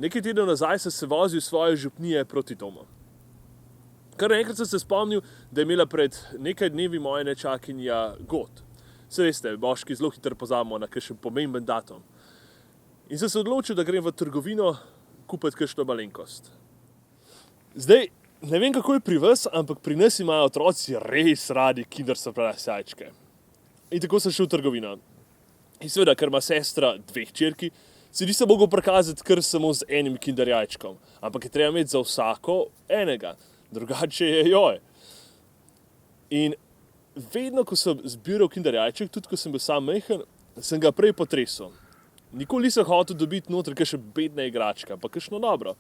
Nekaj tednov nazaj sem se vozil svoje župnije proti domu. Kar enkrat sem se spomnil, da je imela pred nekaj dnevi moja nečakinja god. Se veste, moški zelo hitro pozabimo na kakšen pomemben datum. In sem se odločil, da grem v trgovino kupiti kakšno malenkost. Zdaj, ne vem, kako je pri vas, ampak pri nas imajo otroci res radi Kinder Surprise jajčke. In tako sem šel v trgovino. In seveda, ker ima sestra 2 hčerki, se nisem mogel prikazati kar samo z enim Kinder jajčkom, ampak je treba imeti za vsako enega, drugače je joj. In vedno, ko sem zbiral Kinder jajček, tudi ko sem bil sam majhen, sem ga prej potresel. Nikoli nisem hotel dobiti noter kakšne bedne igračke, ampak kakšno dobro.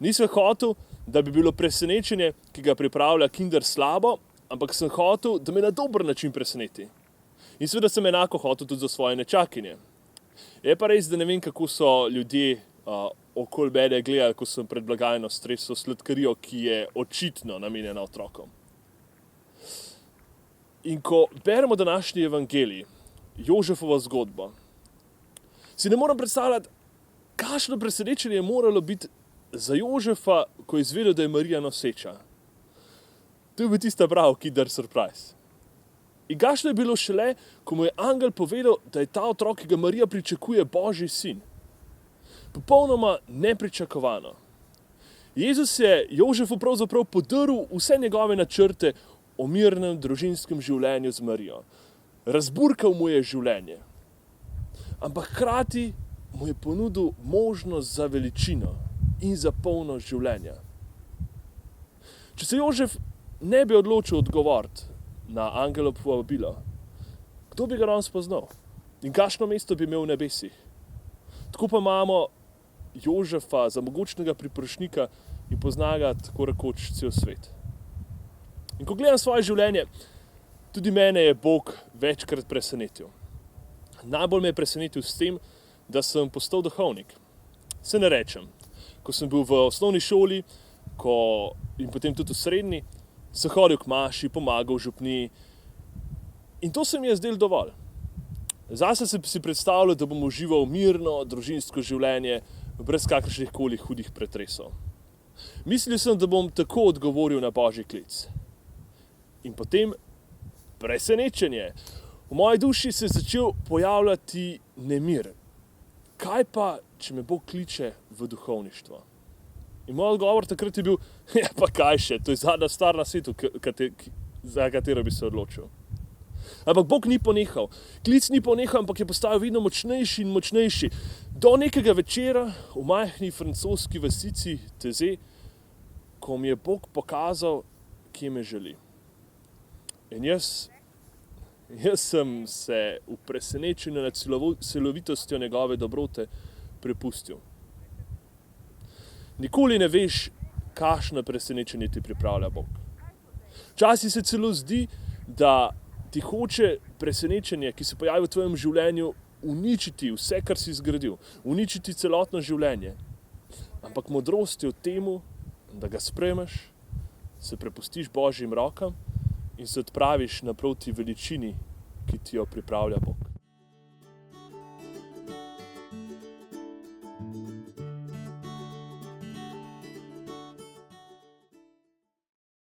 Nisem hotel, da bi bilo presenečenje, ki ga pripravlja Kinder, slabo, ampak sem hotel, da me na dober način preseneti. In seveda sem enako hotel tudi za svoje nečakinje. Je pa res, da ne vem, kako so ljudje okoli mene gledali, ko sem pred blagajno stresel sladkarijo, ki je očitno namenjena otrokom. In ko beremo današnji evangelij, Jožefovo zgodbo, si ne morem predstavljati, kakšno presenečenje je moralo biti za Jožefa, ko je izvedel, da je Marija noseča. To je bil tista prav Kinder Surprise. In kakšno je bilo šele, ko mu je angel povedal, da je ta otrok, ki ga Marija pričakuje, Božji sin. Popolnoma nepričakovano. Jezus je Jožefu pravzaprav podrl vse njegove načrte o mirnem družinskem življenju z Marijo. Razburkal mu je življenje. Ampak hkrati mu je ponudil možnost za veličino in za polnost življenja. Če se Jožef ne bi odločil odgovoriti na angelovo povabilo, kdo bi ga danes spoznal? In kakšno mesto bi imel v nebesih? Tako pa imamo Jožefa za mogočnega priprošnika in pozna ga tako rekoč cel svet. In ko gledam svoje življenje, tudi mene je Bog večkrat presenetil. Najbolj me je presenetil s tem, da sem postal duhovnik. Se ne rečem, ko sem bil v osnovni šoli in potem tudi v srednji, sem hodil k maši, pomagal župniji in to se mi je zdelo dovolj. Zase sem si predstavljal, da bom užival mirno družinsko življenje brez kakršnih koli hudih pretresov. Mislil sem, da bom tako odgovoril na Božji klic. In potem presenečenje. V moji duši se je začel pojavljati nemir. Kaj pa, če me Bog kliče v duhovništvo? In moj odgovor takrat je bil, ja pa kaj še, to je zadnja stvar na svetu, za katero bi se odločil. Ampak Bog ni ponehal. Klic ni ponehal, ampak je postal vedno močnejši in močnejši. Do nekega večera v majhni francoski vasici Taizé, ko mi je Bog pokazal, kje me želi. In jaz sem se v presenečenju nad celovitostjo njegove dobrote prepustil. Nikoli ne veš, kakšno presenečenje ti pripravlja Bog. Včasih se celo zdi, da ti hoče presenečenje, ki se pojavi v tvojem življenju, uničiti vse, kar si zgradil, uničiti celotno življenje. Ampak modrost je v temu, da ga sprejmeš, se prepustiš Božjim rokam in se odpraviš naproti veličini, ki ti jo pripravlja Bog.